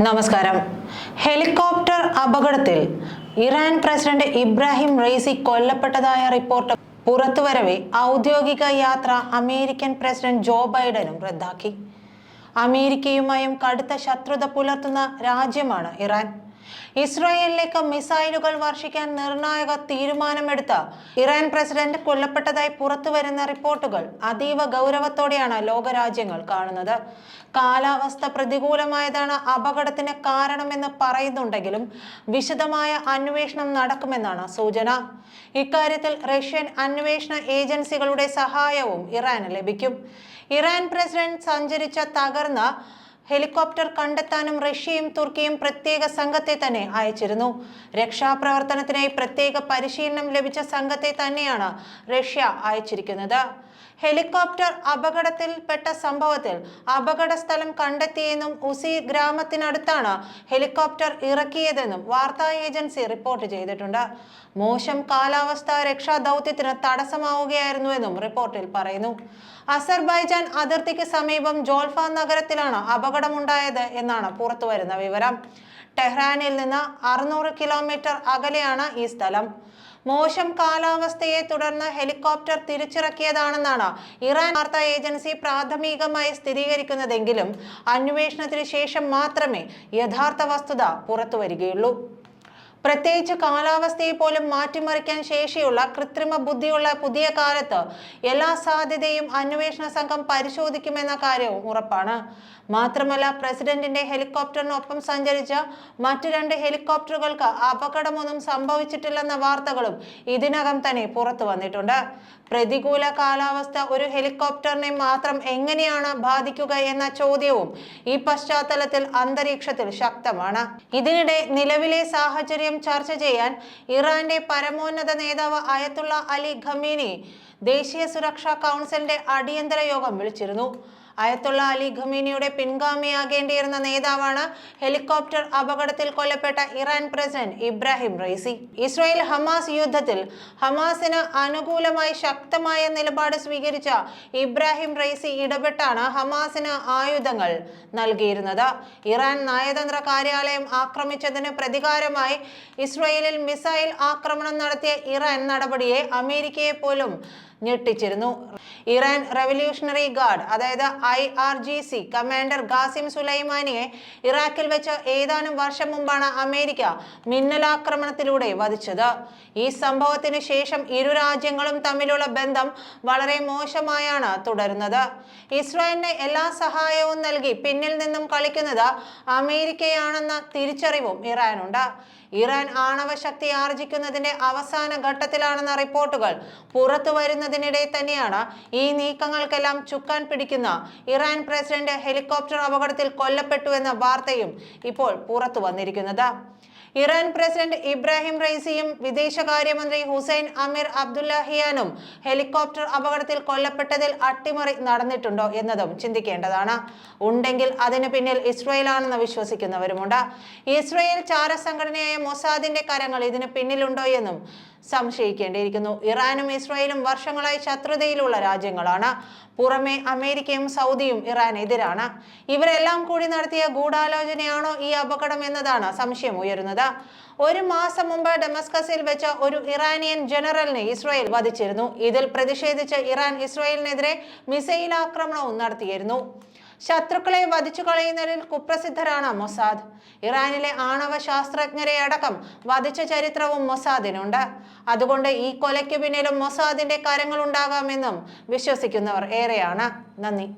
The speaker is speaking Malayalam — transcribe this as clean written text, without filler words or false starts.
നമസ്കാരം. ഹെലികോപ്റ്റർ അപകടത്തിൽ ഇറാൻ പ്രസിഡന്റ് ഇബ്രാഹിം റൈസി കൊല്ലപ്പെട്ടതായ റിപ്പോർട്ട് പുറത്തുവരവെ ഔദ്യോഗിക യാത്ര അമേരിക്കൻ പ്രസിഡന്റ് ജോ ബൈഡനും റദ്ദാക്കി. അമേരിക്കയുമായും കടുത്ത ശത്രുത പുലർത്തുന്ന രാജ്യമാണ് ഇറാൻ. ഇസ്രായേലിലേക്ക് മിസൈലുകൾ വർഷിക്കാൻ നിർണായക തീരുമാനമെടുത്ത ഇറാൻ പ്രസിഡന്റ് കൊല്ലപ്പെട്ടതായി പുറത്തുവരുന്ന റിപ്പോർട്ടുകൾ അതീവ ഗൗരവത്തോടെയാണ് ലോകരാജ്യങ്ങൾ കാണുന്നത്. കാലാവസ്ഥ പ്രതികൂലമായതാണ് അപകടത്തിന് കാരണമെന്ന് പറയുന്നുണ്ടെങ്കിലും വിശദമായ അന്വേഷണം നടക്കുമെന്നാണ് സൂചന. ഇക്കാര്യത്തിൽ റഷ്യൻ അന്വേഷണ ഏജൻസികളുടെ സഹായവും ഇറാന് ലഭിക്കും. ഇറാൻ പ്രസിഡന്റ് സഞ്ചരിച്ച തകർന്ന ഹെലികോപ്റ്റർ കണ്ടെത്താനും റഷ്യയും തുർക്കിയും പ്രത്യേക സംഘത്തെ തന്നെ അയച്ചിരുന്നു. രക്ഷാപ്രവർത്തനത്തിനായി പ്രത്യേക പരിശീലനം ലഭിച്ച സംഘത്തെ തന്നെയാണ് റഷ്യ അയച്ചിരിക്കുന്നത്. ഹെലികോപ്റ്റർ അപകടത്തിൽപ്പെട്ട സംഭവത്തിൽ അപകട സ്ഥലം കണ്ടെത്തിയെന്നും ഉസി ഗ്രാമത്തിനടുത്താണ് ഹെലികോപ്റ്റർ ഇറക്കിയതെന്നും വാർത്താ ഏജൻസി റിപ്പോർട്ട് ചെയ്തിട്ടുണ്ട്. മോശം കാലാവസ്ഥ രക്ഷാ ദൗത്യത്തിന് തടസ്സമാവുകയായിരുന്നുവെന്നും റിപ്പോർട്ടിൽ പറയുന്നു. അസർബൈജാൻ അതിർത്തിക്ക് സമീപം ജോൾഫ നഗരത്തിലാണ് അപകടമുണ്ടായത് എന്നാണ് പുറത്തുവരുന്ന വിവരം. ടെഹ്റാനിൽ നിന്ന് 600 കിലോമീറ്റർ അകലെയാണ് ഈ സ്ഥലം. മോശം കാലാവസ്ഥയെ തുടർന്ന് ഹെലികോപ്റ്റർ തിരിച്ചിറക്കിയതാണെന്നാണ് ഇറാൻ വാർത്താ ഏജൻസി പ്രാഥമികമായി സ്ഥിരീകരിക്കുന്നതെങ്കിലും അന്വേഷണത്തിന് ശേഷം മാത്രമേ യഥാർത്ഥ വസ്തുത പുറത്തുവരികയുള്ളൂ. പ്രത്യേകിച്ച് കാലാവസ്ഥയെ പോലും മാറ്റിമറിക്കാൻ ശേഷിയുള്ള കൃത്രിമ ബുദ്ധിയുള്ള പുതിയ കാലത്ത് എല്ലാ സാധ്യതയും അന്വേഷണ സംഘം പരിശോധിക്കുമെന്ന കാര്യവും ഉറപ്പാണ്. മാത്രമല്ല, പ്രസിഡന്റിന്റെ ഹെലികോപ്റ്ററിനൊപ്പം സഞ്ചരിച്ച മറ്റു 2 ഹെലികോപ്റ്ററുകൾക്ക് അപകടമൊന്നും സംഭവിച്ചിട്ടില്ലെന്ന വാർത്തകളും ഇതിനകം തന്നെ പുറത്തു വന്നിട്ടുണ്ട്. പ്രതികൂല കാലാവസ്ഥ ഒരു ഹെലികോപ്റ്ററിനെ മാത്രം എങ്ങനെയാണ് ബാധിക്കുക എന്ന ചോദ്യവും ഈ പശ്ചാത്തലത്തിൽ അന്തരീക്ഷത്തിൽ ശക്തമാണ്. ഇതിനിടെ നിലവിലെ സാഹചര്യം ചർച്ച ചെയ്യാൻ ഇറാന്റെ പരമോന്നത നേതാവ് അയത്തുള്ള അലി ഖമീനി ദേശീയ സുരക്ഷാ കൗൺസിലിന്റെ അടിയന്തര യോഗം വിളിച്ചിരുന്നു. അയത്തുള്ള അലി ഖമീനിയുടെ പിൻഗാമിയാകേണ്ടിയിരുന്ന നേതാവാണ് ഹെലികോപ്റ്റർ അപകടത്തിൽ കൊല്ലപ്പെട്ട Iran president Ebrahim Raisi. Israel Hamas യുദ്ധത്തിൽ ഹമാസിന് അനുകൂലമായി ശക്തമായ നിലപാട് സ്വീകരിച്ച ഇബ്രാഹിം റൈസി ഇടപെട്ടാണ് ഹമാസിന് ആയുധങ്ങൾ നൽകിയിരുന്നത്. ഇറാൻ നയതന്ത്ര കാര്യാലയം ആക്രമിച്ചതിന് പ്രതികാരമായി ഇസ്രായേലിൽ മിസൈൽ ആക്രമണം നടത്തിയ ഇറാൻ നടപടിയെ അമേരിക്കയെ പോലും ഞെട്ടിച്ചിരുന്നു. ഇറാൻ റവല്യൂഷണറി ഗാർഡ് അതായത് IRGC കമാൻഡർ ഖാസിം സുലൈമാനിയെ ഇറാഖിൽ വെച്ച് ഏതാനും വർഷം മുമ്പാണ് അമേരിക്ക മിന്നലാക്രമണത്തിലൂടെ വധിച്ചത്. ഈ സംഭവത്തിന് ശേഷം ഇരു രാജ്യങ്ങളും തമ്മിലുള്ള ബന്ധം വളരെ മോശമായാണ് തുടരുന്നത്. ഇസ്രായേലിന് എല്ലാ സഹായവും നൽകി പിന്നിൽ നിന്നും കളിക്കുന്നത് അമേരിക്കയാണെന്ന തിരിച്ചറിവും ഇറാനുണ്ട്. ഇറാൻ ആണവശക്തി ആർജിക്കുന്നതിന്റെ അവസാന ഘട്ടത്തിലാണെന്ന റിപ്പോർട്ടുകൾ പുറത്തു വരുന്നതിനിടെ തന്നെയാണ് ഈ നീക്കങ്ങൾക്കെല്ലാം ചുക്കാൻ പിടിക്കുന്ന ഇറാൻ പ്രസിഡന്റ് ഹെലികോപ്റ്റർ അപകടത്തിൽ കൊല്ലപ്പെട്ടുവെന്ന വാർത്തയും ഇപ്പോൾ പുറത്തു വന്നിരിക്കുന്നത്. ഇറാൻ പ്രസിഡന്റ് ഇബ്രാഹിം റൈസിയും വിദേശകാര്യമന്ത്രി ഹുസൈൻ അമീർ അബ്ദുല്ലാഹിയാനും ഹെലികോപ്റ്റർ അപകടത്തിൽ കൊല്ലപ്പെട്ടതിൽ അട്ടിമറി നടന്നിട്ടുണ്ടോ എന്നതും ചിന്തിക്കേണ്ടതാണ്. ഉണ്ടെങ്കിൽ അതിന് പിന്നിൽ ഇസ്രായേലാണെന്ന് വിശ്വസിക്കുന്നവരുമുണ്ട്. ഇസ്രായേൽ ചാരസംഘടനയായ മൊസാദിന്റെ കരങ്ങൾ ഇതിന് പിന്നിലുണ്ടോ എന്നും സംശയിക്കേണ്ടിയിരിക്കുന്നു. ഇറാനും ഇസ്രായേലും വർഷങ്ങളായി ശത്രുതയിലുള്ള രാജ്യങ്ങളാണ്. പുറമെ അമേരിക്കയും സൗദിയും ഇറാനെതിരാണ്. ഇവരെല്ലാം കൂടി നടത്തിയ ഗൂഢാലോചനയാണോ ഈ അപകടം എന്നതാണ് സംശയം ഉയരുന്നത്. 1 മാസം മുമ്പ് ഡെമസ്കസിൽ വെച്ച ഒരു ഇറാനിയൻ ജനറലിനെ ഇസ്രായേൽ വധിച്ചിരുന്നു. ഇതിൽ പ്രതിഷേധിച്ച് ഇറാൻ ഇസ്രായേലിനെതിരെ മിസൈൽ ആക്രമണവും നടത്തിയിരുന്നു. ശത്രുക്കളെ വധിച്ചു കളയുന്നതിൽ കുപ്രസിദ്ധരാണ് മൊസാദ്. ഇറാനിലെ ആണവ ശാസ്ത്രജ്ഞരെ അടക്കം വധിച്ച ചരിത്രവും മൊസാദിനുണ്ട്. അതുകൊണ്ട് ഈ കൊലയ്ക്ക് പിന്നിലും മൊസാദിന്റെ കരങ്ങളുണ്ടാകാമെന്നും വിശ്വസിക്കുന്നവർ ഏറെയാണ്. നന്ദി.